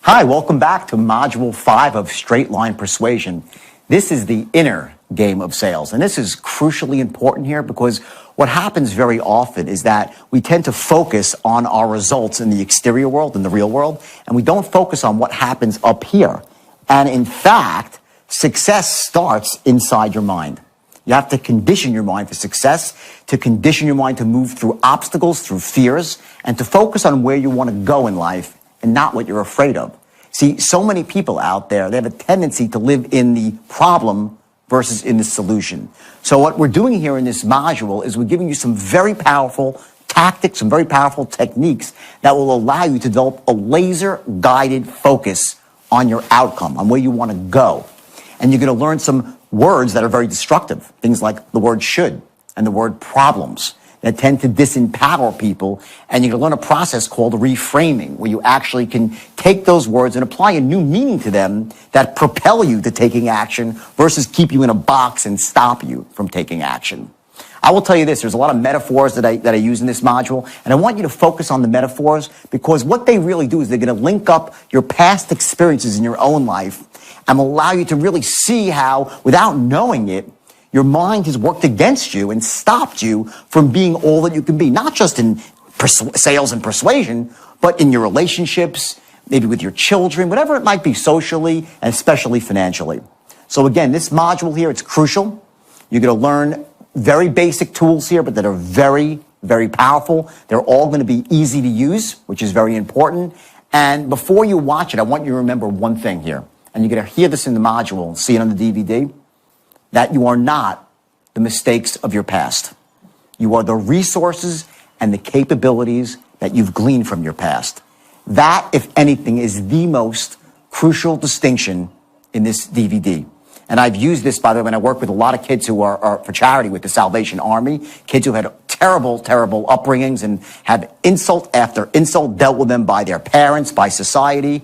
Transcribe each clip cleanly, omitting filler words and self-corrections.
Hi, welcome back to Module 5 of Straight Line Persuasion. This is the inner game of sales, and this is crucially important here because what happens very often is that we tend to focus on our results in the exterior world, in the real world, and we don't focus on what happens up here. And in fact, success starts inside your mind. You have to condition your mind for success, to condition your mind to move through obstacles, through fears, and to focus on where you want to go in life and not what you're afraid of. See, so many people out there, they have a tendency to live in the problem versus in the solution. So what we're doing here in this module is we're giving you some very powerful tactics, some very powerful techniques that will allow you to develop a laser-guided focus on your outcome, on where you want to go. And you're going to learn some words that are very destructive, things like the word should and the word problems that tend to disempower people. And you're going to learn a process called reframing, where you actually can take those words and apply a new meaning to them that propel you to taking action versus keep you in a box and stop you from taking action. I will tell you this, there's a lot of metaphors that I use in this module, and I want you to focus on the metaphors because what they really do is they're going to link up your past experiences in your own life and allow you to really see how, without knowing it, your mind has worked against you and stopped you from being all that you can be, not just in sales and persuasion, but in your relationships, maybe with your children, whatever it might be, socially and especially financially. So again, this module here, it's crucial. You're going to learn very basic tools here, but that are very, very powerful. They're all going to be easy to use, which is very important. And before you watch it, I want you to remember one thing here. And you're going to hear this in the module and see it on the DVD. That you are not the mistakes of your past. You are the resources and the capabilities that you've gleaned from your past. That, if anything, is the most crucial distinction in this DVD. And I've used this, by the way, when I work with a lot of kids who are for charity with the Salvation Army, kids who had terrible, terrible upbringings and have insult after insult dealt with them by their parents, by society.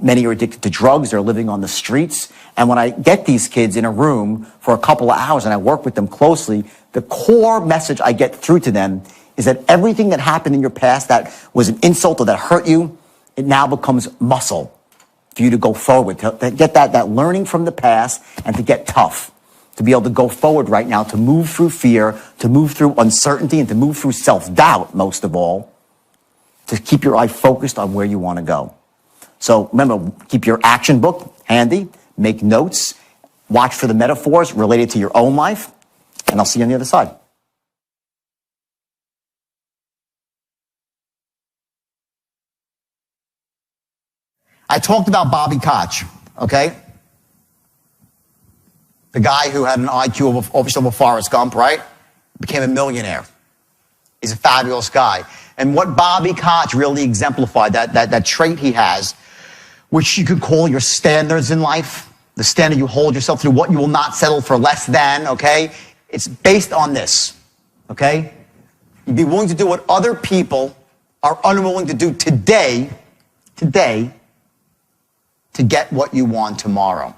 Many are addicted to drugs. They're living on the streets. And when I get these kids in a room for a couple of hours and I work with them closely, the core message I get through to them is that everything that happened in your past that was an insult or that hurt you, it now becomes muscle for you to go forward, to get that learning from the past and to get tough, to be able to go forward right now, to move through fear, to move through uncertainty, and to move through self-doubt, most of all, to keep your eye focused on where you want to go. So remember, keep your action book handy, make notes, watch for the metaphors related to your own life, and I'll see you on the other side. I talked about Bobby Koch, okay? The guy who had an IQ of over Forrest Gump, right? Became a millionaire. He's a fabulous guy. And what Bobby Koch really exemplified, that trait he has, which you could call your standards in life, the standard you hold yourself to, what you will not settle for less than, okay? It's based on this, okay? You'd be willing to do what other people are unwilling to do today, to get what you want tomorrow.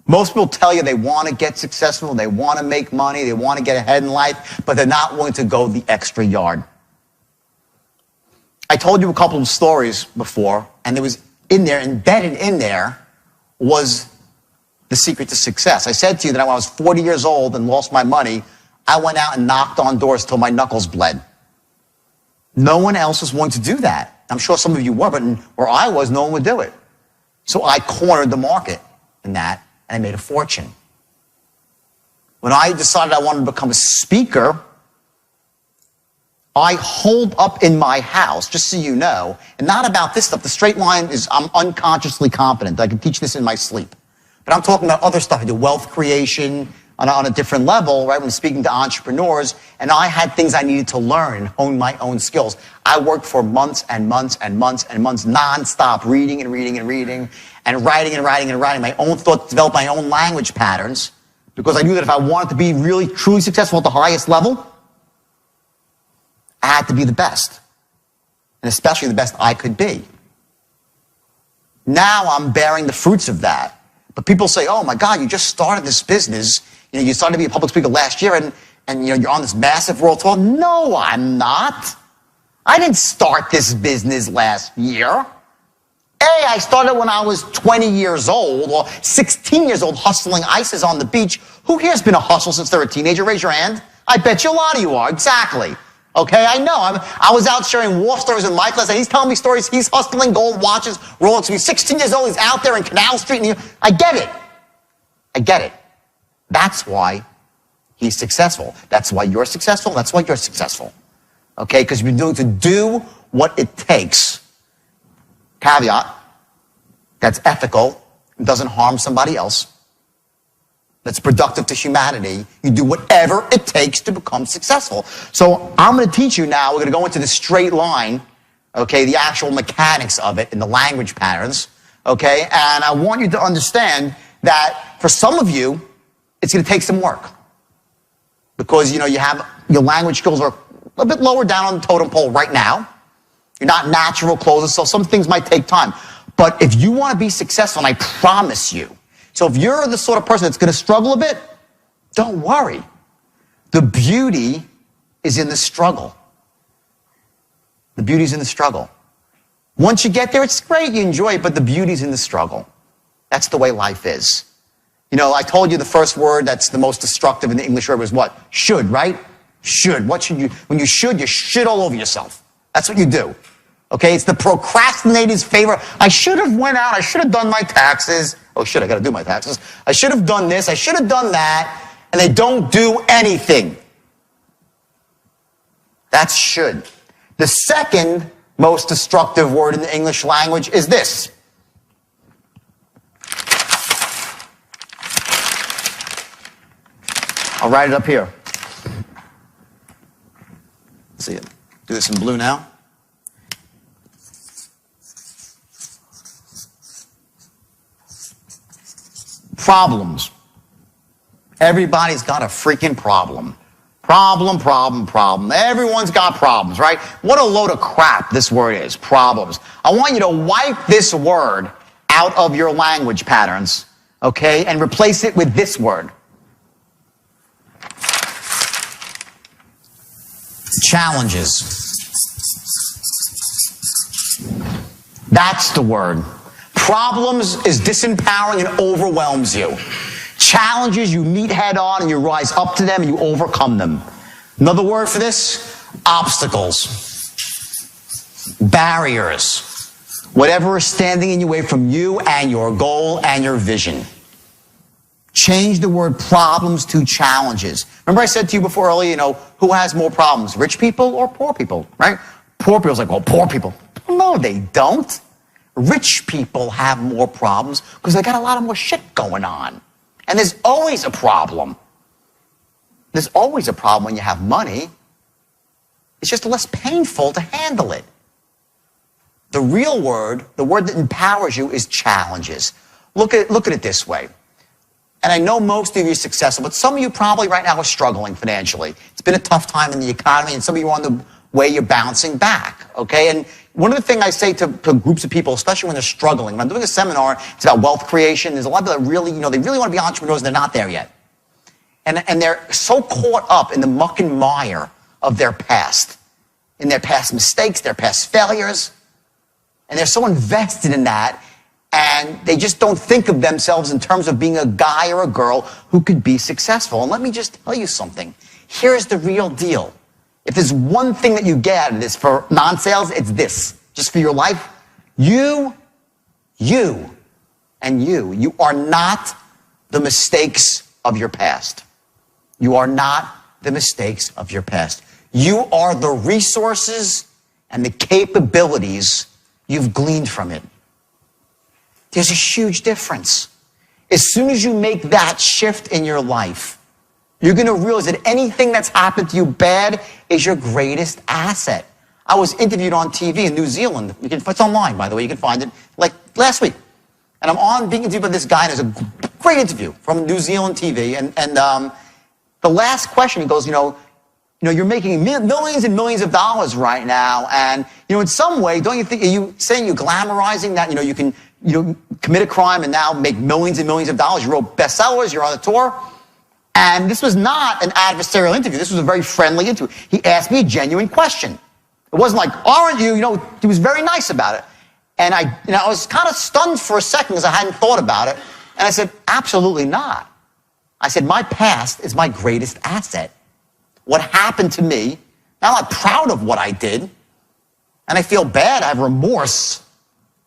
Most people tell you they want to get successful, they want to make money, they want to get ahead in life, but they're not willing to go the extra yard. I told you a couple of stories before, and there was embedded in there was the secret to success. I said to you that when I was 40 years old and lost my money, I went out and knocked on doors till my knuckles bled. No one else was willing to do that. I'm sure some of you were, but where I was, no one would do it. So I cornered the market in that, and I made a fortune. When I decided I wanted to become a speaker, I holed up in my house, just so you know, and not about this stuff. The straight line is, I'm unconsciously confident. I can teach this in my sleep. But I'm talking about other stuff. I do wealth creation on a different level, right? When speaking to entrepreneurs, and I had things I needed to learn and hone my own skills. I worked for months and months and months and months nonstop, reading and reading and reading and writing and writing and writing my own thoughts, develop my own language patterns, because I knew that if I wanted to be really, truly successful at the highest level, I had to be the best, and especially the best I could be. Now I'm bearing the fruits of that. But people say, oh my God, you just started this business. You know, you started to be a public speaker last year and you know, you're on this massive world tour. No, I'm not. I didn't start this business last year. Hey, I started when I was 20 years old or 16 years old hustling ices on the beach. Who here's been a hustle since they're a teenager? Raise your hand. I bet you a lot of you are. Exactly. Okay, I know. I was out sharing war stories with Mike last night. He's telling me stories. He's hustling gold watches, Rolex. He's 16 years old. He's out there in Canal Street. And I get it. I get it. That's why he's successful. That's why you're successful. That's why you're successful. Okay, because you've been doing to do what it takes. Caveat, that's ethical, doesn't harm somebody else, that's productive to humanity. You do whatever it takes to become successful. So I'm going to teach you now, we're going to go into the straight line, okay, the actual mechanics of it and the language patterns, okay, and I want you to understand that for some of you, it's going to take some work because, you have your language skills are a bit lower down on the totem pole right now. You're not natural closers, so some things might take time. But if you want to be successful, and I promise you, so if you're the sort of person that's going to struggle a bit, don't worry. The beauty is in the struggle. The beauty's in the struggle. Once you get there, it's great, you enjoy it, but the beauty's in the struggle. That's the way life is. I told you the first word that's the most destructive in the English word was what? Should, right? Should. What should you? When you shit all over yourself. That's what you do. Okay, it's the procrastinator's favorite. I should have went out. I should have done my taxes. Oh, shit, I got to do my taxes. I should have done this. I should have done that. And they don't do anything. That's should. The second most destructive word in the English language is this. I'll write it up here. Let's see it. Do this in blue now. Problems. Everybody's got a freaking problem. Problem. Everyone's got problems, right? What a load of crap this word is, problems. I want you to wipe this word out of your language patterns, okay, and replace it with this word. Challenges. That's the word. Problems is disempowering and overwhelms you. Challenges you meet head on and you rise up to them and you overcome them. Another word for this, obstacles. Barriers. Whatever is standing in your way from you and your goal and your vision. Change the word problems to challenges. Remember I said to you before earlier, who has more problems, rich people or poor people, right? Poor people's like, well, poor people. No, they don't. Rich people have more problems because they got a lot of more shit going on. And there's always a problem. There's always a problem when you have money. It's just less painful to handle it. The real word, the word that empowers you, is challenges. Look at it this way. And I know most of you are successful, but some of you probably right now are struggling financially. It's been a tough time in the economy, and some of you are on the way you're bouncing back, okay? And one of the things I say to groups of people, especially when they're struggling, when I'm doing a seminar, it's about wealth creation. There's a lot of people that really, they really want to be entrepreneurs, and they're not there yet. And they're so caught up in the muck and mire of their past, in their past mistakes, their past failures, and they're so invested in that, and they just don't think of themselves in terms of being a guy or a girl who could be successful. And let me just tell you something. Here's the real deal. If there's one thing that you get out of this for non-sales, it's this. Just for your life, you are not the mistakes of your past. You are not the mistakes of your past. You are the resources and the capabilities you've gleaned from it. There's a huge difference. As soon as you make that shift in your life, you're going to realize that anything that's happened to you bad is your greatest asset. I was interviewed on TV in New Zealand. It's online, by the way. You can find it, like last week. And I'm being interviewed by this guy, and it's a great interview from New Zealand TV. And the last question, he goes, you're making millions and millions of dollars right now. And, in some way, don't you think, are you saying you're glamorizing that, you can commit a crime and now make millions and millions of dollars? You wrote bestsellers, you're on a tour. And this was not an adversarial interview. This was a very friendly interview. He asked me a genuine question. It wasn't like, aren't you? He was very nice about it. And I was kind of stunned for a second because I hadn't thought about it. And I said, absolutely not. I said, my past is my greatest asset. What happened to me, now I'm not proud of what I did, and I feel bad. I have remorse.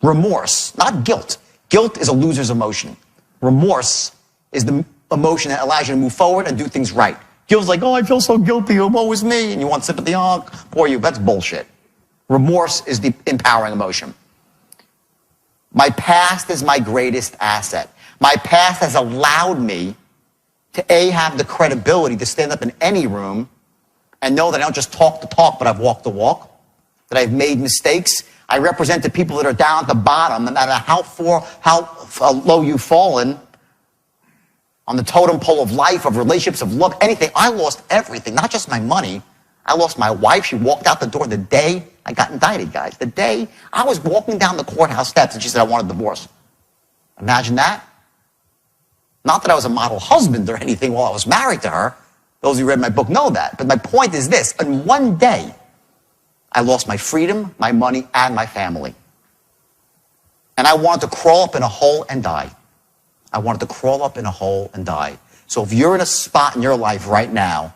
Remorse, not guilt. Guilt is a loser's emotion. Remorse is the emotion that allows you to move forward and do things right. Guilt's like, oh, I feel so guilty, oh, woe is me, and you want sympathy, oh, poor you. That's bullshit. Remorse is the empowering emotion. My past is my greatest asset. My past has allowed me to A, have the credibility to stand up in any room and know that I don't just talk the talk, but I've walked the walk, that I've made mistakes. I represent the people that are down at the bottom, no matter how low you've fallen on the totem pole of life, of relationships, of love, anything. I lost everything, not just my money. I lost my wife. She walked out the door the day I got indicted, guys. The day I was walking down the courthouse steps and she said, I want a divorce. Imagine that. Not that I was a model husband or anything while I was married to her. Those who read my book know that. But my point is this. In one day, I lost my freedom, my money, and my family. And I wanted to crawl up in a hole and die. I wanted to crawl up in a hole and die. So if you're in a spot in your life right now,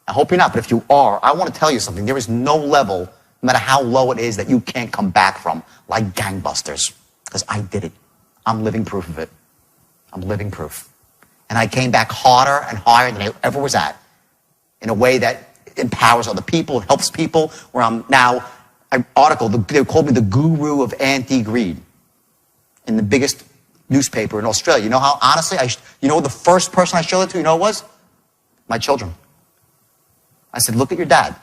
I hope you're not, but if you are, I want to tell you something. There is no level, no matter how low it is, that you can't come back from like gangbusters. Because I did it. I'm living proof of it. I'm living proof. And I came back harder and higher than I ever was at, in a way that empowers other people, helps people, where I'm now, an article, they called me the guru of anti-greed in the biggest newspaper in Australia. You know how, honestly, you know the first person I showed it to, you know who it was? My children. I said, look at your dad.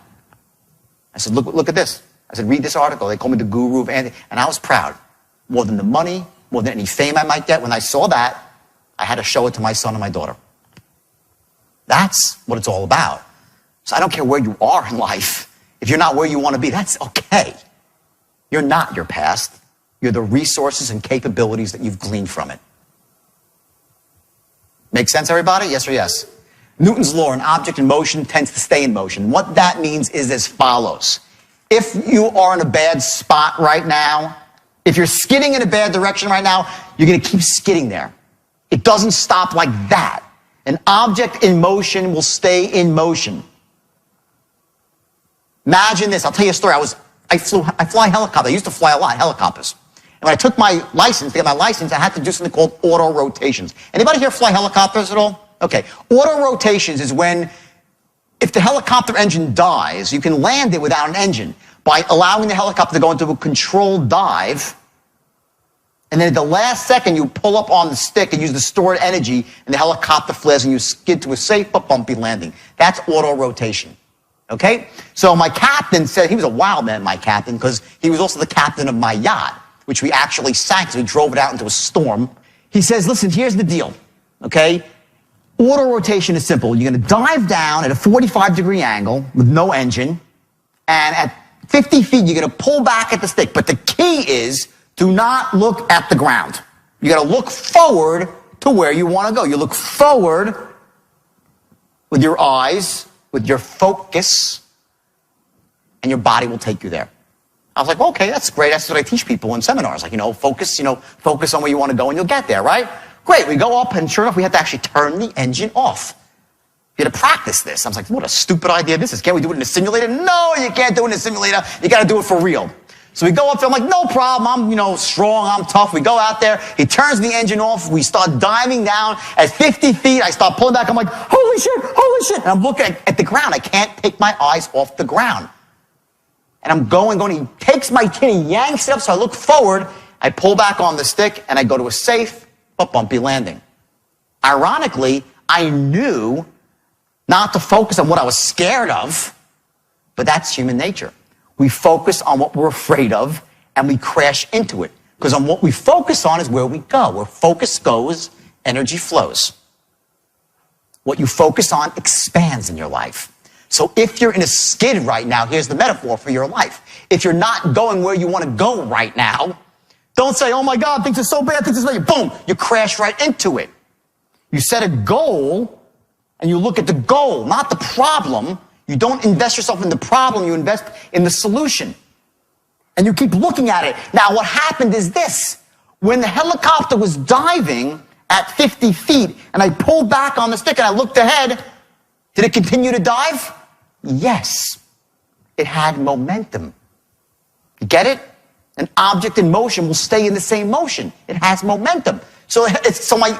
I said, look at this. I said, read this article. They called me the guru of anti, and I was proud. More than the money, more than any fame I might get. When I saw that, I had to show it to my son and my daughter. That's what it's all about. So I don't care where you are in life. If you're not where you want to be, that's okay. You're not your past. You're the resources and capabilities that you've gleaned from it. Make sense, everybody? Yes or yes? Newton's law, an object in motion tends to stay in motion. What that means is as follows. If you are in a bad spot right now, if you're skidding in a bad direction right now, you're going to keep skidding there. It doesn't stop like that. An object in motion will stay in motion. Imagine this. I'll tell you a story. I fly helicopters. I used to fly a lot, helicopters. And when I took my license, to get my license, I had to do something called auto rotations. Anybody here fly helicopters at all? Okay. Auto rotations is when, if the helicopter engine dies, you can land it without an engine by allowing the helicopter to go into a controlled dive. And then at the last second, you pull up on the stick and use the stored energy, and the helicopter flares and you skid to a safe but bumpy landing. That's auto rotation. Okay? So my captain said, he was a wild man, my captain, because he was also the captain of my yacht, which we actually sank because we drove it out into a storm. He says, listen, here's the deal. Okay? Auto rotation is simple. You're going to dive down at a 45-degree angle with no engine, and at 50 feet, you're going to pull back at the stick. But the key is, do not look at the ground. You got to look forward to where you want to go. You look forward with your eyes, with your focus, and your body will take you there. I was like, well, okay, that's great. That's what I teach people in seminars. Like, focus on where you want to go and you'll get there, right? Great. We go up and sure enough, we had to actually turn the engine off. You had to practice this. I was like, what a stupid idea this is. Can't we do it in a simulator? No, you can't do it in a simulator. You got to do it for real. So we go up there, I'm like, no problem, I'm, strong, I'm tough. We go out there, he turns the engine off, we start diving down. At 50 feet, I start pulling back, I'm like, holy shit. And I'm looking at the ground. I can't take my eyes off the ground. And I'm going, he takes my chin, he yanks it up, so I look forward, I pull back on the stick, and I go to a safe but bumpy landing. Ironically, I knew not to focus on what I was scared of, but that's human nature. We focus on what we're afraid of, and we crash into it. Because on what we focus on is where we go. Where focus goes, energy flows. What you focus on expands in your life. So if you're in a skid right now, here's the metaphor for your life. If you're not going where you want to go right now, don't say, oh my God, things are so bad, boom, you crash right into it. You set a goal, and you look at the goal, not the problem. You don't invest yourself in the problem, you invest in the solution. And you keep looking at it. Now, what happened is this. When the helicopter was diving at 50 feet and I pulled back on the stick and I looked ahead, did it continue to dive? Yes. It had momentum. You get it? An object in motion will stay in the same motion. It has momentum. So my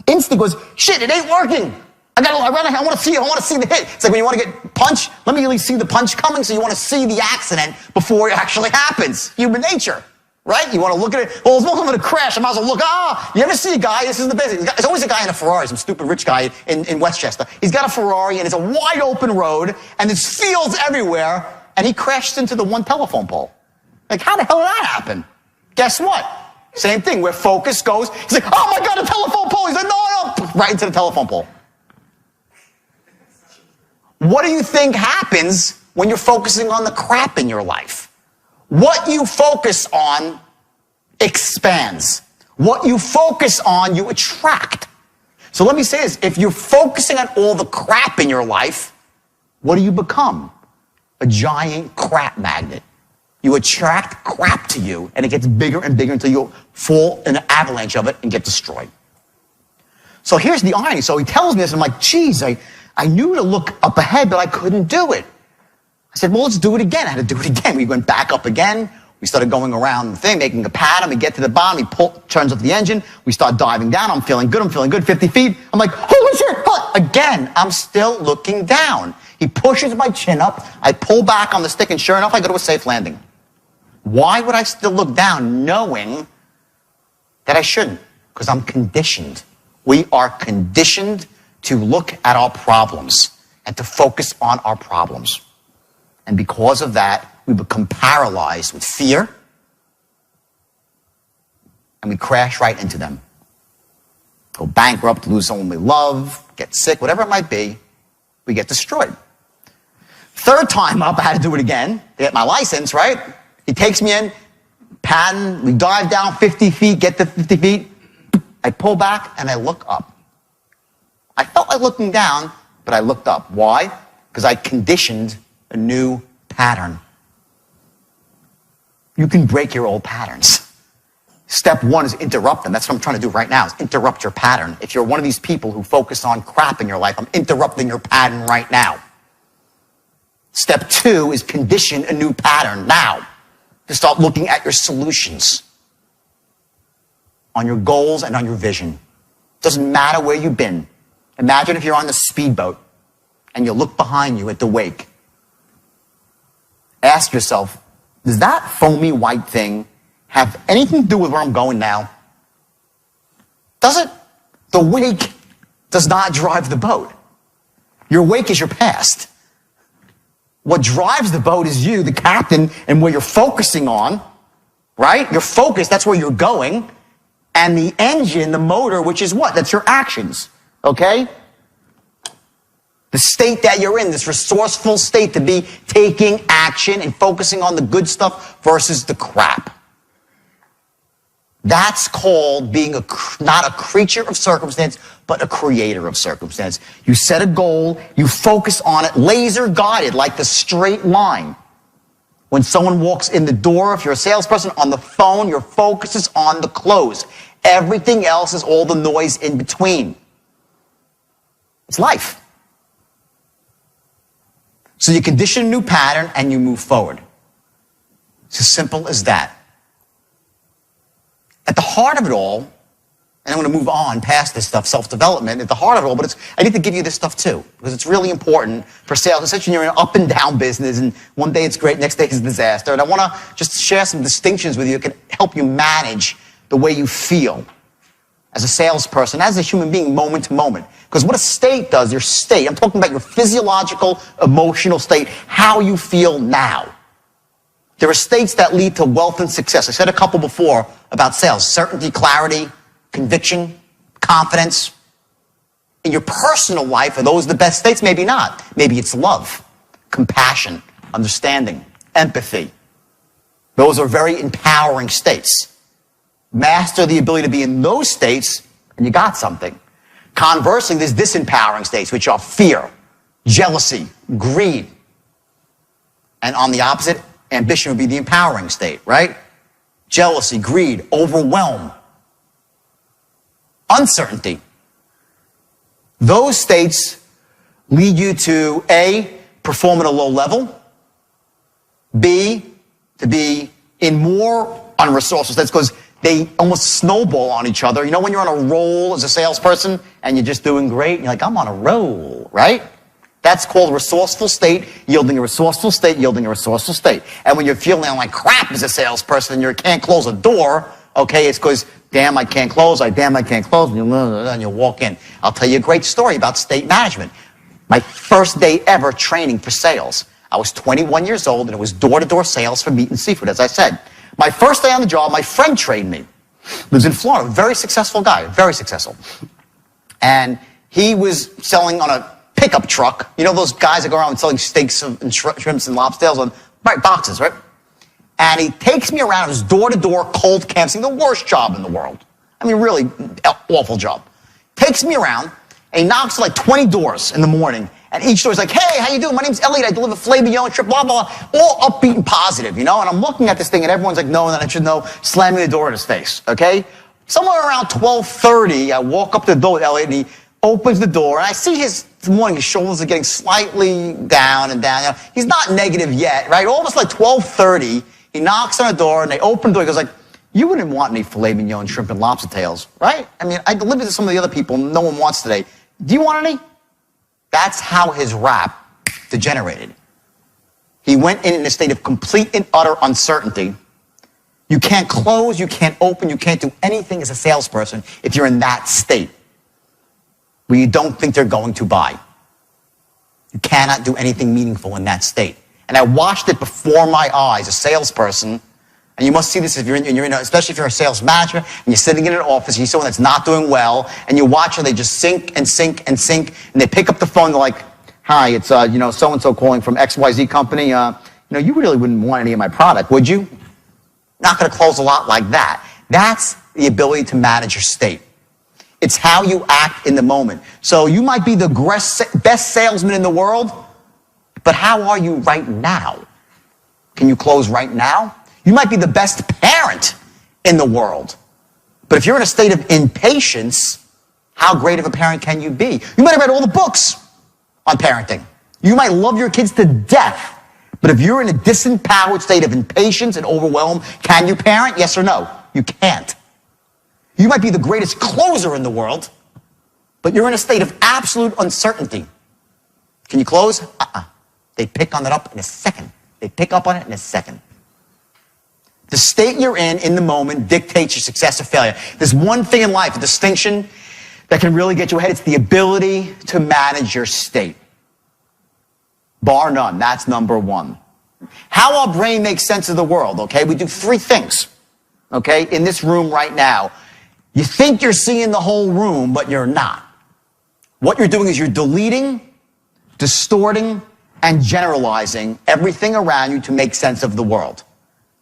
instinct was, shit, it ain't working. I want to see the hit. It's like when you want to get punched, let me at least see the punch coming, so you want to see the accident before it actually happens. Human nature, right? You want to look at it. Well, it's going to crash. I might as well look. You ever see a guy? This is the basic. There's always a guy in a Ferrari, some stupid rich guy in Westchester. He's got a Ferrari and it's a wide open road and there's fields everywhere, and he crashed into the one telephone pole. Like, how the hell did that happen? Guess what? Same thing. Where focus goes, he's like, oh my God, a telephone pole. He's like, no, right into the telephone pole. What do you think happens when you're focusing on the crap in your life? What you focus on expands. What you focus on, you attract. So let me say this. If you're focusing on all the crap in your life, what do you become? A giant crap magnet. You attract crap to you, and it gets bigger and bigger until you fall in an avalanche of it and get destroyed. So here's the irony. So he tells me this, and I'm like, geez, I knew to look up ahead, but I couldn't do it. I said, well, let's do it again. I had to do it again. We went back up again. We started going around the thing, making a pattern. We get to the bottom. He turns off the engine. We start diving down. I'm feeling good. 50 feet. I'm like, holy shit. Again, I'm still looking down. He pushes my chin up. I pull back on the stick, and sure enough, I go to a safe landing. Why would I still look down knowing that I shouldn't? Because I'm conditioned. We are conditioned to look at our problems and to focus on our problems. And because of that, we become paralyzed with fear, and we crash right into them. Go bankrupt, lose someone we love, get sick, whatever it might be, we get destroyed. Third time up, I had to do it again to get my license, right? He takes me in, patent, we dive down 50 feet, get to 50 feet. I pull back and I look up. I felt like looking down, but I looked up. Why? Because I conditioned a new pattern. You can break your old patterns. Step one is interrupt them. That's what I'm trying to do right now, is interrupt your pattern. If you're one of these people who focus on crap in your life, I'm interrupting your pattern right now. Step two is condition a new pattern now. To start looking at your solutions, on your goals and on your vision. Doesn't matter where you've been. Imagine if you're on the speedboat and you look behind you at the wake. Ask yourself, does that foamy white thing have anything to do with where I'm going now? Does it? The wake does not drive the boat. Your wake is your past. What drives the boat is you, the captain, and where you're focusing on, right? Your focus, that's where you're going. And the engine, the motor, which is what? That's your actions, okay? The state that you're in, this resourceful state to be taking action and focusing on the good stuff versus the crap. That's called being not a creature of circumstance, but a creator of circumstance. You set a goal, you focus on it, laser guided, like the straight line. When someone walks in the door, if you're a salesperson, on the phone, your focus is on the close. Everything else is all the noise in between. It's life. So you condition a new pattern and you move forward. It's as simple as that. At the heart of it all, and I'm going to move on past this stuff, self-development, at the heart of it all, but I need to give you this stuff too, because it's really important for sales, especially when you're in an up and down business, and one day it's great, next day it's a disaster. And I want to just share some distinctions with you that can help you manage the way you feel as a salesperson, as a human being, moment to moment. Because what a state does, your state, I'm talking about your physiological, emotional state, how you feel now. There are states that lead to wealth and success. I said a couple before about sales. Certainty, clarity, conviction, confidence. In your personal life, are those the best states? Maybe not. Maybe it's love, compassion, understanding, empathy. Those are very empowering states. Master the ability to be in those states, and you got something. Conversely, there's disempowering states, which are fear, jealousy, greed. And on the opposite, Ambition would be the empowering state, right? Jealousy, greed, overwhelm, uncertainty. Those states lead you to A, perform at a low level, B, to be in more unresourceful states because they almost snowball on each other. You know when you're on a roll as a salesperson and you're just doing great and you're like, I'm on a roll, right? That's called a resourceful state, yielding a resourceful state, yielding a resourceful state. And when you're feeling like crap as a salesperson and you can't close a door, okay, it's because, damn, I can't close, and you walk in. I'll tell you a great story about state management. My first day ever training for sales. I was 21 years old and it was door-to-door sales for meat and seafood, as I said. My first day on the job, my friend trained me. Lives in Florida, very successful guy, very successful. And he was selling on a pickup truck. You know those guys that go around selling steaks and shrimps and lobsters on boxes, right? And he takes me around his door-to-door cold canvassing, the worst job in the world. I mean, really awful job. Takes me around, and he knocks like 20 doors in the morning, and each door's like, hey, how you doing? My name's Elliot. I deliver filet mignon, shrimp, blah, blah, blah. All upbeat and positive, you know? And I'm looking at this thing, and everyone's like, no, and then I should know, slamming the door in his face, okay? Somewhere around 12:30, I walk up to the door with Elliot, and he opens the door, and I see his shoulders are getting slightly down and down. You know, he's not negative yet, right? Almost like 12:30, he knocks on the door, and they open the door. He goes like, you wouldn't want any filet mignon, shrimp, and lobster tails, right? I mean, I delivered to some of the other people no one wants today. Do you want any? That's how his rap degenerated. He went in a state of complete and utter uncertainty. You can't close, you can't open, you can't do anything as a salesperson if you're in that state where you don't think they're going to buy. You cannot do anything meaningful in that state. And I watched it before my eyes, a salesperson, and you must see this if you're in, especially if you're a sales manager and you're sitting in an office, you see someone that's not doing well, and you watch them, they just sink and sink and sink, and they pick up the phone, they're like, hi, it's, so-and-so calling from XYZ company. You really wouldn't want any of my product, would you? Not going to close a lot like that. That's the ability to manage your state. It's how you act in the moment. So you might be the best salesman in the world, but how are you right now? Can you close right now? You might be the best parent in the world, but if you're in a state of impatience, how great of a parent can you be? You might have read all the books on parenting. You might love your kids to death, but if you're in a disempowered state of impatience and overwhelm, can you parent? Yes or no? You can't. You might be the greatest closer in the world, but you're in a state of absolute uncertainty. Can you close? They pick on it up in a second. They pick up on it in a second. The state you're in the moment, dictates your success or failure. There's one thing in life, a distinction that can really get you ahead. It's the ability to manage your state. Bar none. That's number one. How our brain makes sense of the world, okay? We do three things, okay, in this room right now. You think you're seeing the whole room, but you're not. What you're doing is you're deleting, distorting, and generalizing everything around you to make sense of the world.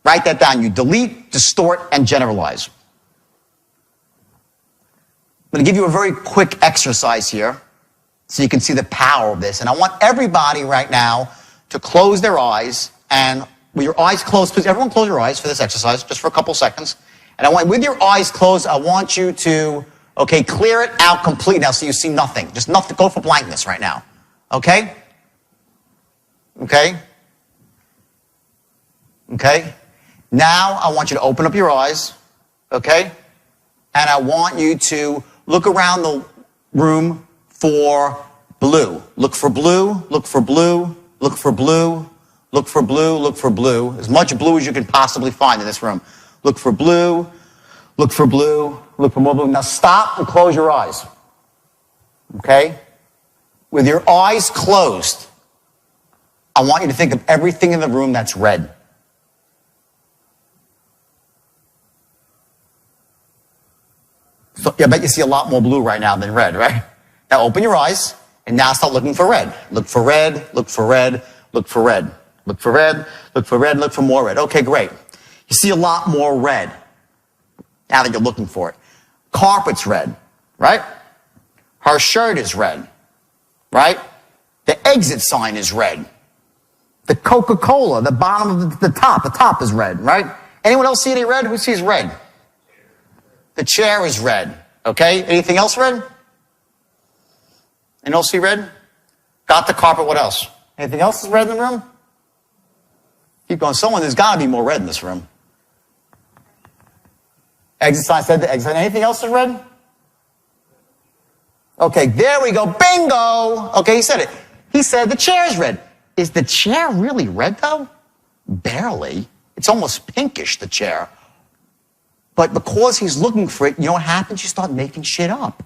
Write that down. You delete, distort, and generalize. I'm going to give you a very quick exercise here so you can see the power of this. And I want everybody right now to close their eyes. And with your eyes closed, please, everyone close your eyes for this exercise, just for a couple seconds. And I want, with your eyes closed, I want you to, okay, clear it out completely now so you see nothing. Just nothing. Go for blankness right now. Okay? Okay? Okay? Now I want you to open up your eyes. Okay? And I want you to look around the room for blue. Look for blue. Look for blue. Look for blue. Look for blue. Look for blue. As much blue as you can possibly find in this room. Look for blue. Look for blue. Look for more blue. Now stop and close your eyes. Okay? With your eyes closed, I want you to think of everything in the room that's red. So I bet you see a lot more blue right now than red, right? Now open your eyes and now start looking for red. Look for red, look for red, look for red. Look for red, look for red, look for more red. Okay, great. You see a lot more red now that you're looking for it. Carpet's red, right? Her shirt is red, right? The exit sign is red. The Coca-Cola, the bottom of the top is red, right? Anyone else see any red? Who sees red? The chair is red, okay? Anything else red? Anyone else see red? Got the carpet, what else? Anything else is red in the room? Keep going. There's got to be more red in this room. Exit sign said the exit sign. Anything else is red? Okay, there we go. Bingo! Okay, he said it. He said the chair is red. Is the chair really red, though? Barely. It's almost pinkish, the chair. But because he's looking for it, you know what happens? You start making shit up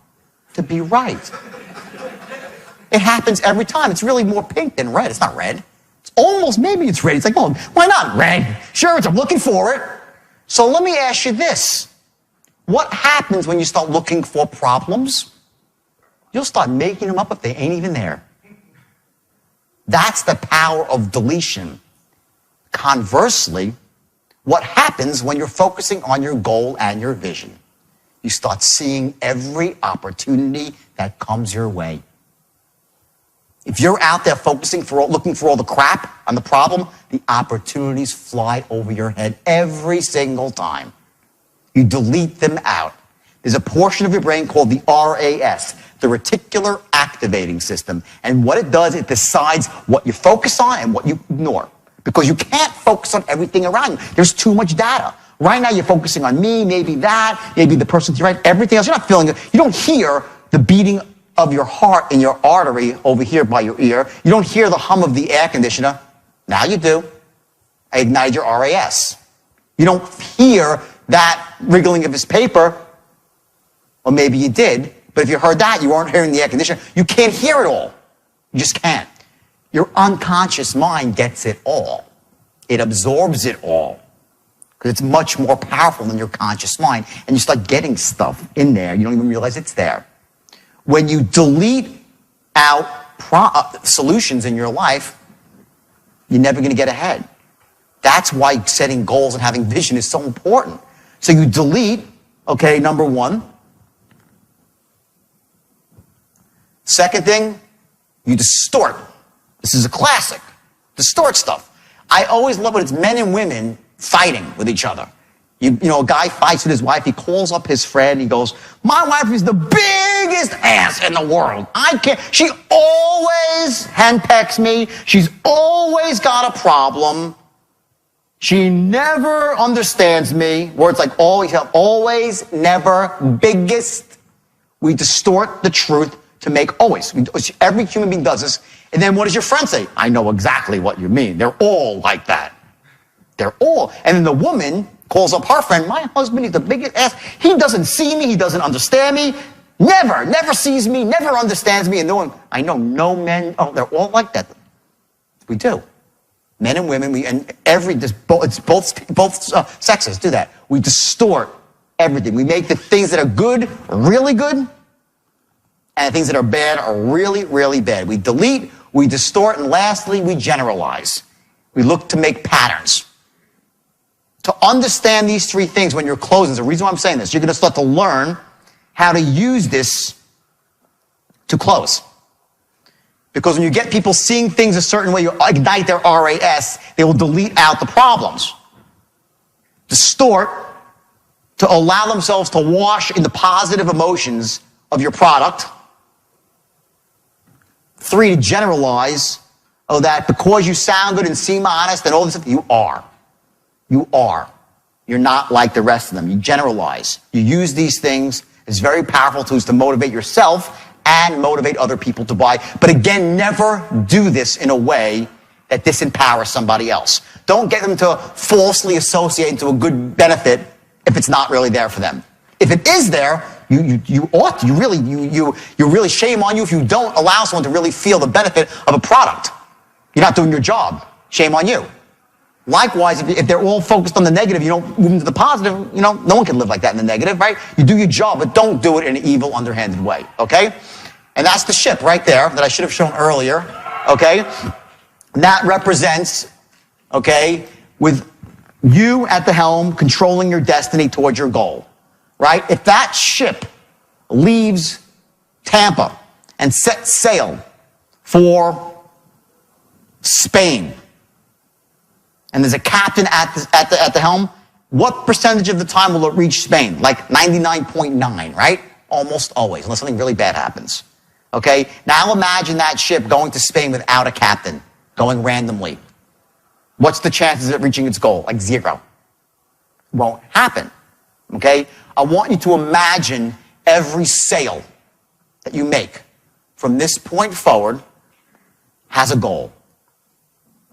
to be right. It happens every time. It's really more pink than red. It's not red. It's almost, maybe it's red. It's like, oh, why not red? Sure, I'm looking for it. So let me ask you this. What happens when you start looking for problems? You'll start making them up if they ain't even there. That's the power of deletion. Conversely, what happens when you're focusing on your goal and your vision? You start seeing every opportunity that comes your way. If you're out there looking for all the crap on the problem, the opportunities fly over your head every single time. You delete them out. There's a portion of your brain called the RAS, the reticular activating system. And what it does, it decides what you focus on and what you ignore. Because you can't focus on everything around you. There's too much data. Right now you're focusing on me, maybe that, maybe the person to your right, everything else. You're not feeling it. You don't hear the beating of your heart in your artery over here by your ear. You don't hear the hum of the air conditioner. Now you do. I ignited your RAS. You don't hear that wriggling of his paper, or maybe you did, but if you heard that, you weren't hearing the air conditioner. You can't hear it all. You just can't. Your unconscious mind gets it all. It absorbs it all. Because it's much more powerful than your conscious mind. And you start getting stuff in there. You don't even realize it's there. When you delete out solutions in your life, you're never going to get ahead. That's why setting goals and having vision is so important. So you delete, okay, number one. Second thing, you distort. This is a classic. Distort stuff. I always love when it's men and women fighting with each other. You know, a guy fights with his wife. He calls up his friend. He goes, my wife is the biggest ass in the world. I can't. She always henpecks me. She's always got a problem. She never understands me. Words like always, never, biggest. We distort the truth to make always. Every human being does this. And then what does your friend say? I know exactly what you mean. They're all like that. They're all. And then the woman calls up her friend. My husband is the biggest ass. He doesn't see me. He doesn't understand me. Never sees me. Never understands me. And I know no men. Oh, they're all like that. We do. Men and women. It's both sexes do that. We distort everything. We make the things that are good really good, and the things that are bad are really, really bad. We delete, we distort, and lastly, we generalize. We look to make patterns. To understand these three things when you're closing, the reason why I'm saying this, you're going to start to learn how to use this to close. Because when you get people seeing things a certain way, you ignite their RAS, they will delete out the problems. Distort, to allow themselves to wash in the positive emotions of your product. 3, to generalize, that because you sound good and seem honest and all this stuff, you are. You are. You're not like the rest of them. You generalize. You use these things as very powerful tools to motivate yourself and motivate other people to buy. But again, never do this in a way that disempowers somebody else. Don't get them to falsely associate into a good benefit if it's not really there for them. If it is there, you ought to. You really shame on you if you don't allow someone to really feel the benefit of a product. You're not doing your job. Shame on you. Likewise, if they're all focused on the negative, you don't move into the positive, no one can live like that in the negative, right? You do your job, but don't do it in an evil, underhanded way, okay? And that's the ship right there that I should have shown earlier, okay? And that represents, okay, with you at the helm controlling your destiny towards your goal, right? If that ship leaves Tampa and sets sail for Spain, and there's a captain at the helm, what percentage of the time will it reach Spain? Like 99.9, right? Almost always, unless something really bad happens. Okay? Now imagine that ship going to Spain without a captain, going randomly. What's the chances of it reaching its goal? Like 0. Won't happen. Okay? I want you to imagine every sail that you make from this point forward has a goal.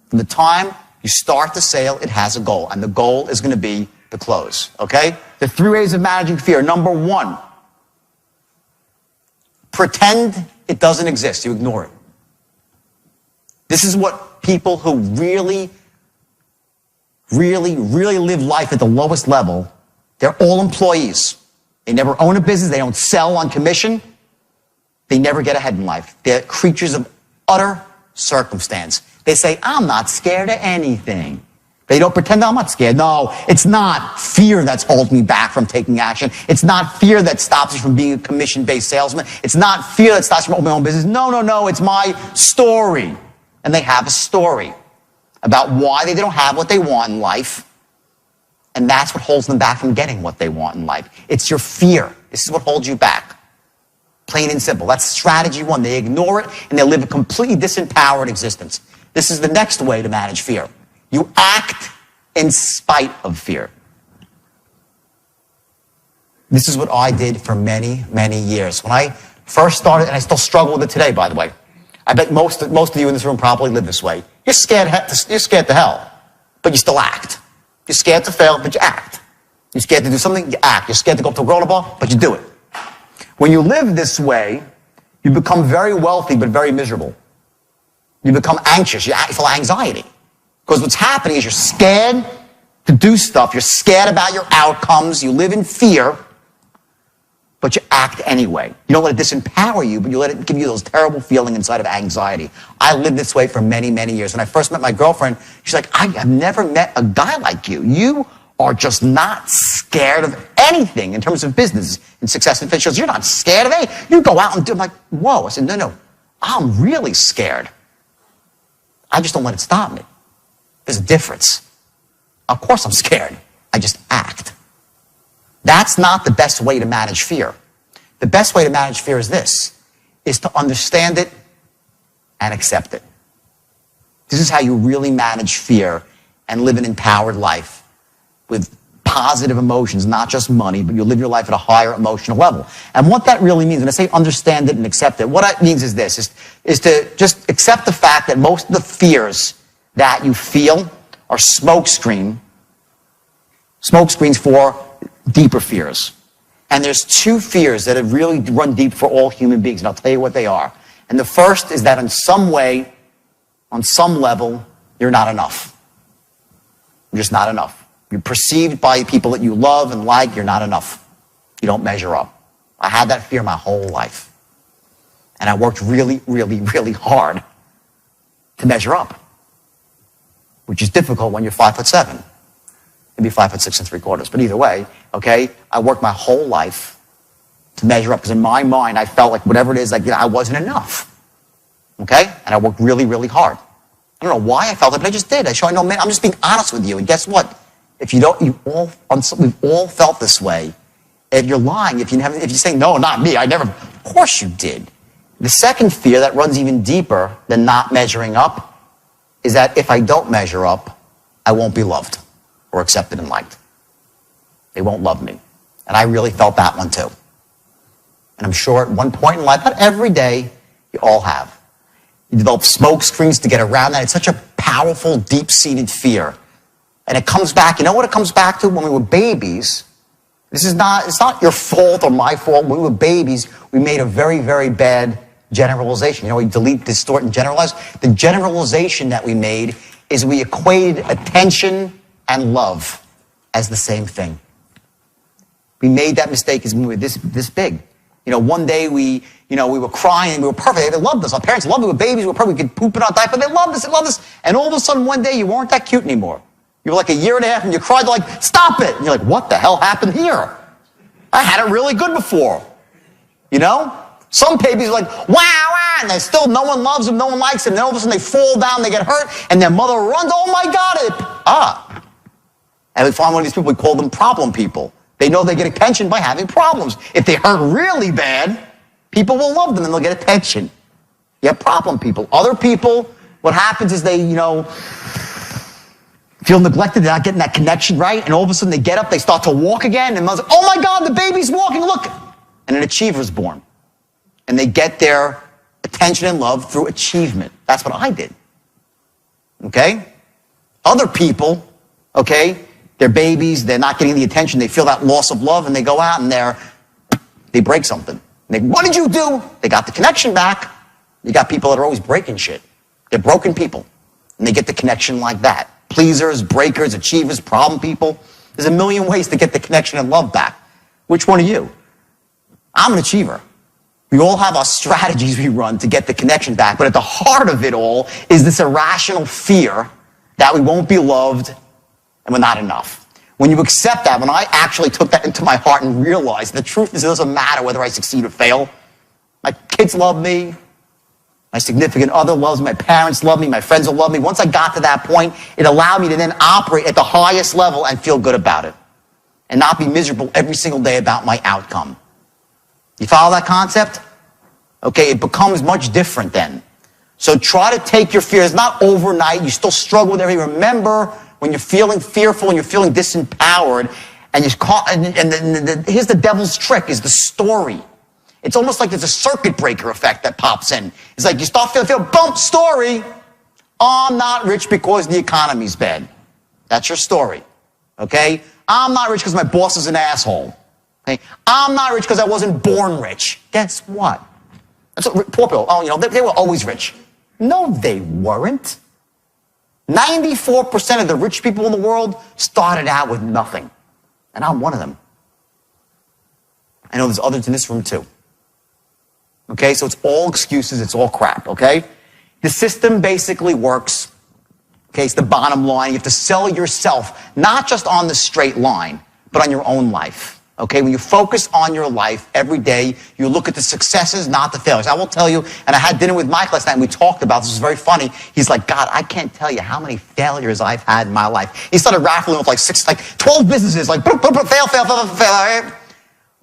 From the time you start the sail, it has a goal, and the goal is going to be the close. Okay? The 3 ways of managing fear. Number 1, pretend it doesn't exist. You ignore it. This is what people who really live life at the lowest level, they're all employees. They never own a business. They don't sell on commission. They never get ahead in life. They're creatures of utter circumstance. They say, I'm not scared of anything. They don't pretend I'm not scared. No, it's not fear that's holding me back from taking action. It's not fear that stops me from being a commission-based salesman. It's not fear that stops me from opening my own business. No, it's my story. And they have a story about why they don't have what they want in life. And that's what holds them back from getting what they want in life. It's your fear. This is what holds you back. Plain and simple. That's strategy 1. They ignore it and they live a completely disempowered existence. This is the next way to manage fear. You act in spite of fear. This is what I did for many, many years. When I first started, and I still struggle with it today, by the way. I bet most of you in this room probably live this way. You're scared to hell, but you still act. You're scared to fail, but you act. You're scared to do something, you act. You're scared to go up to a grown ball, but you do it. When you live this way, you become very wealthy, but very miserable. You become anxious. You feel anxiety. Because what's happening is you're scared to do stuff. You're scared about your outcomes. You live in fear, but you act anyway. You don't let it disempower you, but you let it give you those terrible feeling inside of anxiety. I lived this way for many, many years. When I first met my girlfriend, she's like, I've never met a guy like you. You are just not scared of anything in terms of business and success and finish. You're not scared of anything. You go out and do it. I'm like, whoa. I said, no, I'm really scared. I just don't let it stop me. There's a difference. Of course I'm scared. I just act. That's not the best way to manage fear. The best way to manage fear is this, is to understand it and accept it. This is how you really manage fear and live an empowered life with positive emotions, not just money, but you live your life at a higher emotional level. And what that really means, when I say understand it and accept it, what it means is this, is to just accept the fact that most of the fears that you feel are smokescreens for deeper fears. And there's 2 fears that have really run deep for all human beings, and I'll tell you what they are. And the first is that in some way, on some level, you're not enough. You're just not enough. You're perceived by people that you love and like, you're not enough. You don't measure up. I had that fear my whole life. And I worked really, really, really hard to measure up, which is difficult when you're 5'7". Maybe 5'6 3/4. But either way, okay, I worked my whole life to measure up because in my mind, I felt like whatever it is, like, I wasn't enough. Okay? And I worked really, really hard. I don't know why I felt it, but I just did. I know, man, I'm just being honest with you. And guess what? If you don't, we've all felt this way. If you're lying, if you're saying, no, not me, I never, of course you did. The second fear that runs even deeper than not measuring up is that if I don't measure up, I won't be loved or accepted and liked. They won't love me. And I really felt that one too. And I'm sure at one point in life, not every day, you all have. You develop smoke screens to get around that. It's such a powerful, deep-seated fear. And it comes back, you know what it comes back to? When we were babies, it's not your fault or my fault. When we were babies, we made a very, very bad generalization. You know, we delete, distort, and generalize. The generalization that we made is we equated attention and love as the same thing. We made that mistake as when we were this big. You know, one day we were crying, we were perfect. They loved us. Our parents loved us. We were babies, we were perfect. We could poop in our diaper. They loved us. And all of a sudden, one day, you weren't that cute anymore. You were like a year and a half and you cried, like, stop it. And you're like, what the hell happened here? I had it really good before. You know? Some babies are like, wow, wow, and they still, no one loves them, no one likes them. Then all of a sudden they fall down, they get hurt, and their mother runs, oh my God, And we find one of these people, we call them problem people. They know they get attention by having problems. If they hurt really bad, people will love them and they'll get attention. You have problem people. Other people, what happens is they, feel neglected, they're not getting that connection right, and all of a sudden they get up, they start to walk again, and mother's like, oh my God, the baby's walking, look. And an achiever's born. And they get their attention and love through achievement. That's what I did. Okay? Other people, okay, they're babies, they're not getting the attention, they feel that loss of love, and they go out and they break something. What did you do? They got the connection back. You got people that are always breaking shit. They're broken people. And they get the connection like that. Pleasers, breakers, achievers, problem people. There's a million ways to get the connection and love back. Which one are you? I'm an achiever. We all have our strategies we run to get the connection back, but at the heart of it all is this irrational fear that we won't be loved and we're not enough. When you accept that, when I actually took that into my heart and realized the truth is it doesn't matter whether I succeed or fail. My kids love me. My significant other loves me. My parents love me. My friends will love me. Once I got to that point, it allowed me to then operate at the highest level and feel good about it and not be miserable every single day about my outcome. You follow that concept? Okay, it becomes much different then. So try to take your fears, not overnight. You still struggle with everything. Remember, when you're feeling fearful and you're feeling disempowered, and here's the devil's trick, is the story. It's almost like there's a circuit breaker effect that pops in. It's like you start feeling, bump, story. I'm not rich because the economy's bad. That's your story, okay? I'm not rich because my boss is an asshole. Okay? I'm not rich because I wasn't born rich. Guess what? That's what poor people, they were always rich. No, they weren't. 94% of the rich people in the world started out with nothing. And I'm one of them. I know there's others in this room too. Okay, so it's all excuses, it's all crap, okay? The system basically works, okay, it's the bottom line. You have to sell yourself, not just on the straight line, but on your own life, okay? When you focus on your life every day, you look at the successes, not the failures. I will tell you, and I had dinner with Mike last night, and we talked about this. It was very funny. He's like, God, I can't tell you how many failures I've had in my life. He started raffling with like 12 businesses, like, fail.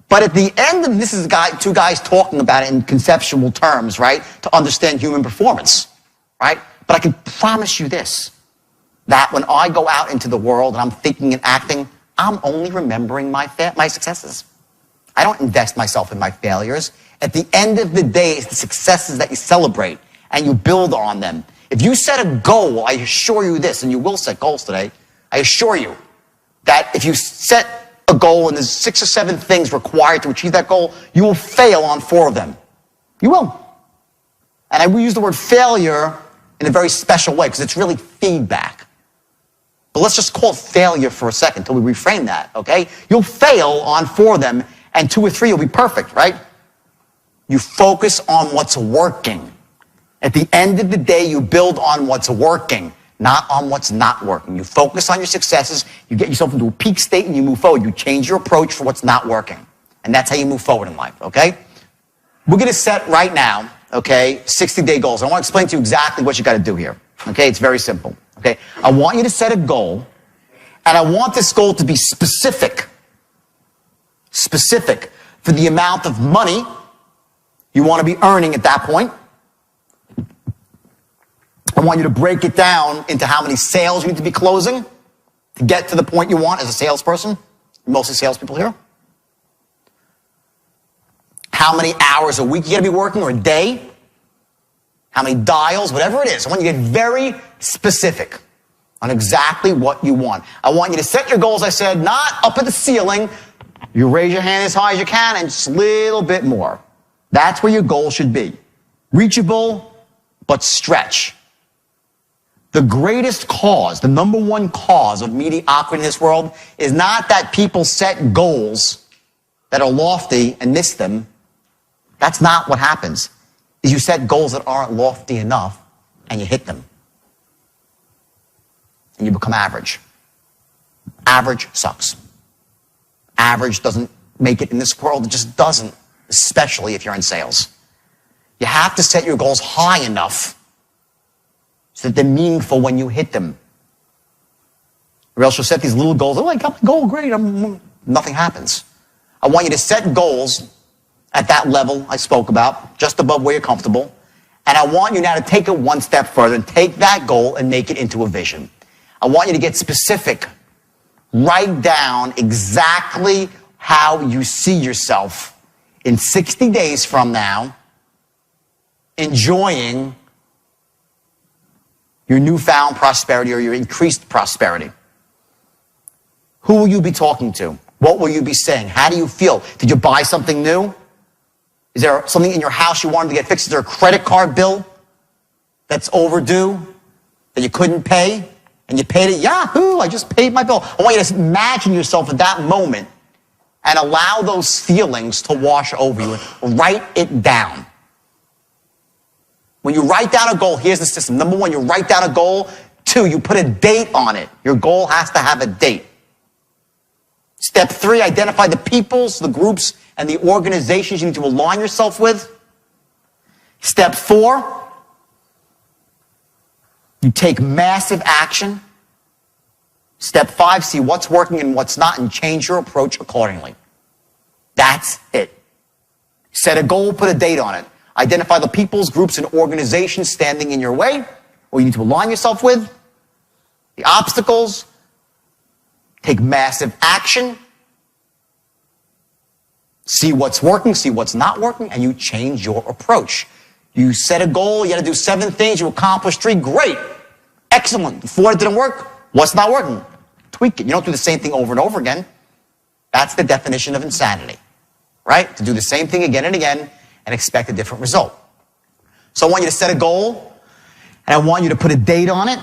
But at the end, and this is two guys talking about it in conceptual terms, right? To understand human performance, right? But I can promise you this, that when I go out into the world and I'm thinking and acting, I'm only remembering my successes. I don't invest myself in my failures. At the end of the day, it's the successes that you celebrate and you build on them. If you set a goal, I assure you this, and you will set goals today, I assure you that if you set a goal and there's 6 or 7 things required to achieve that goal, you will fail on 4 of them. You will. And I will use the word failure in a very special way because it's really feedback. But let's just call it failure for a second until we reframe that, okay? You'll fail on 4 of them and 2 or 3 will be perfect, right? You focus on what's working. At the end of the day, you build on what's working, not on what's not working. You focus on your successes, you get yourself into a peak state and you move forward. You change your approach for what's not working. And that's how you move forward in life, okay? We're going to set right now, okay, 60-day goals. I want to explain to you exactly what you got to do here, okay? It's very simple, okay? I want you to set a goal, and I want this goal to be specific for the amount of money you want to be earning at that point. I want you to break it down into how many sales you need to be closing to get to the point you want as a salesperson. Mostly salespeople here. How many hours a week you got to be working or a day. How many dials, whatever it is. I want you to get very specific on exactly what you want. I want you to set your goals, I said, not up at the ceiling. You raise your hand as high as you can and just a little bit more. That's where your goal should be. Reachable, but stretch. The greatest cause, the number one cause of mediocrity in this world is not that people set goals that are lofty and miss them. That's not what happens. Is you set goals that aren't lofty enough and you hit them. And you become average. Average sucks. Average doesn't make it in this world. It just doesn't, especially if you're in sales. You have to set your goals high enough so that they're meaningful when you hit them. Or else you'll set these little goals. Oh, I got my goal, great. Nothing happens. I want you to set goals at that level I spoke about, just above where you're comfortable. And I want you now to take it one step further and take that goal and make it into a vision. I want you to get specific. Write down exactly how you see yourself in 60 days from now, enjoying your newfound prosperity or your increased prosperity. Who will you be talking to? What will you be saying? How do you feel? Did you buy something new? Is there something in your house you wanted to get fixed? Is there a credit card bill that's overdue that you couldn't pay? And you paid it? Yahoo! I just paid my bill. I want you to imagine yourself at that moment and allow those feelings to wash over you and write it down. When you write down a goal, here's the system. Number one, you write down a goal. Two, you put a date on it. Your goal has to have a date. Step three, identify the peoples, the groups, and the organizations you need to align yourself with. Step four, you take massive action. Step five, see what's working and what's not and change your approach accordingly. That's it. Set a goal, put a date on it. Identify the peoples, groups, and organizations standing in your way or you need to align yourself with. The obstacles. Take massive action. See what's working, see what's not working, and you change your approach. You set a goal, you got to do 7 things, you accomplish 3, great. Excellent. 4 that didn't work, what's not working? Tweak it. You don't do the same thing over and over again. That's the definition of insanity, right? To do the same thing again and again and expect a different result. So I want you to set a goal, and I want you to put a date on it.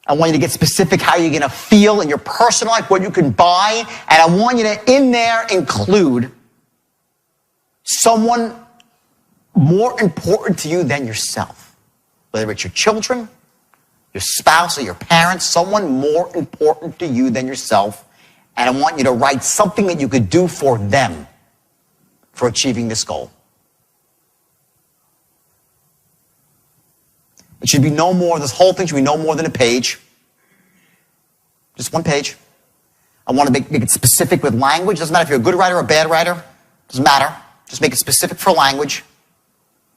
I want you to get specific how you're going to feel in your personal life, what you can buy, and I want you to, in there, include someone more important to you than yourself. Whether it's your children, your spouse, or your parents, someone more important to you than yourself, and I want you to write something that you could do for them for achieving this goal. It should be no more, this whole thing should be no more than a page. Just 1 page. I want to make it specific with language. Doesn't matter if you're a good writer or a bad writer. Doesn't matter. Just make it specific for language.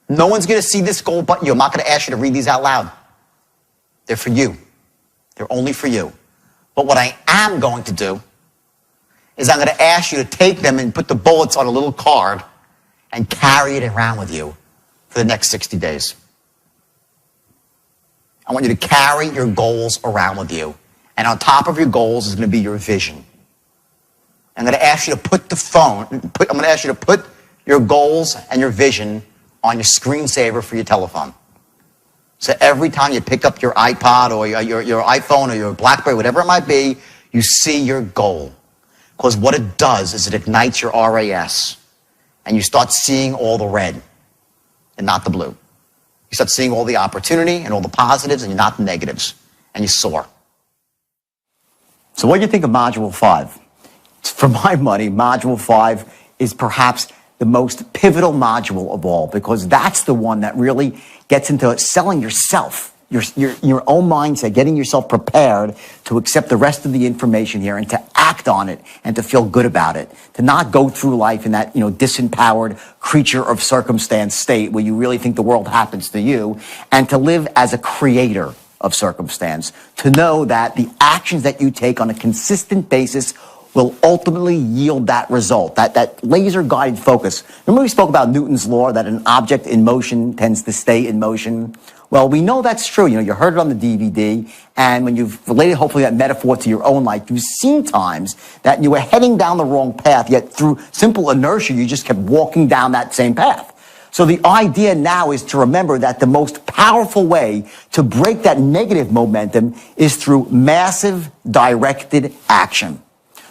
No one's going to see this goal but you. I'm not going to ask you to read these out loud. They're for you. They're only for you. But what I am going to do is I'm going to ask you to take them and put the bullets on a little card and carry it around with you for the next 60 days. I want you to carry your goals around with you. And on top of your goals is going to be your vision. I'm going to ask you to put your goals and your vision on your screensaver for your telephone. So every time you pick up your iPod or your iPhone or your BlackBerry, whatever it might be, you see your goal. Because what it does is it ignites your RAS. And you start seeing all the red and not the blue. You start seeing all the opportunity and all the positives and you're not the negatives. And you soar. So what do you think of Module 5? For my money, Module 5 is perhaps the most pivotal module of all because that's the one that really gets into selling yourself, your own mindset, getting yourself prepared to accept the rest of the information here and to act on it and to feel good about it, to not go through life in that, disempowered creature of circumstance state where you really think the world happens to you, and to live as a creator of circumstance, to know that the actions that you take on a consistent basis will ultimately yield that result, that laser-guided focus. Remember we spoke about Newton's law that an object in motion tends to stay in motion? Well, we know that's true. You heard it on the DVD, and when you've related, hopefully, that metaphor to your own life, you've seen times that you were heading down the wrong path, yet through simple inertia, you just kept walking down that same path. So the idea now is to remember that the most powerful way to break that negative momentum is through massive directed action.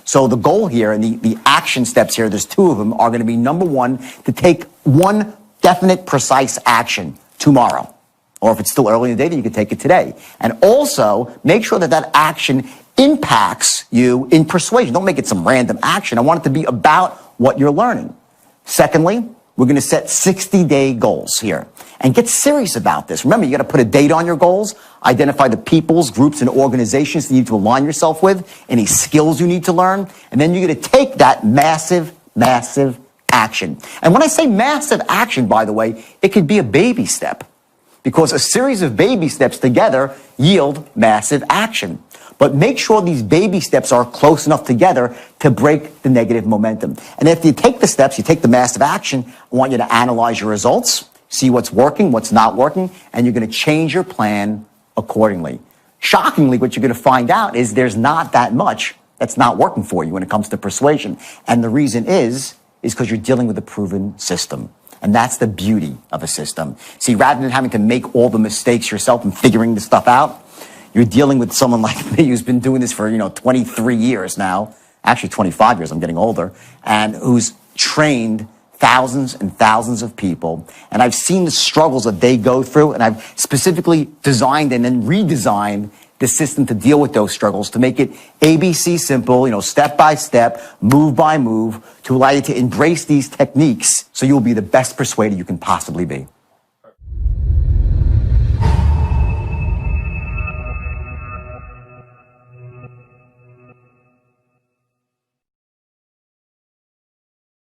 So the goal here and the action steps here, there's 2 of them, are going to be, number 1, to take one definite, precise action tomorrow. Or if it's still early in the day, then you can take it today. And also, make sure that that action impacts you in persuasion. Don't make it some random action. I want it to be about what you're learning. Secondly, We're going to set 60-day goals here and get serious about this. Remember, you got to put a date on your goals, identify the peoples, groups, and organizations you need to align yourself with, any skills you need to learn, and then you're going to take that massive action. And when I say massive action, by the way, it could be a baby step, because a series of baby steps together yield massive action. But make sure these baby steps are close enough together to break the negative momentum. And if you take the steps, you take the massive action, I want you to analyze your results, see what's working, what's not working, and you're going to change your plan accordingly. Shockingly, what you're going to find out is there's not that much that's not working for you when it comes to persuasion. And the reason is because you're dealing with a proven system. And that's the beauty of a system. See, rather than having to make all the mistakes yourself and figuring this stuff out, you're dealing with someone like me who's been doing this for, 23 years now, actually 25 years, I'm getting older, and who's trained thousands and thousands of people. And I've seen the struggles that they go through, and I've specifically designed and then redesigned the system to deal with those struggles, to make it ABC simple, step by step, move by move, to allow you to embrace these techniques so you'll be the best persuader you can possibly be.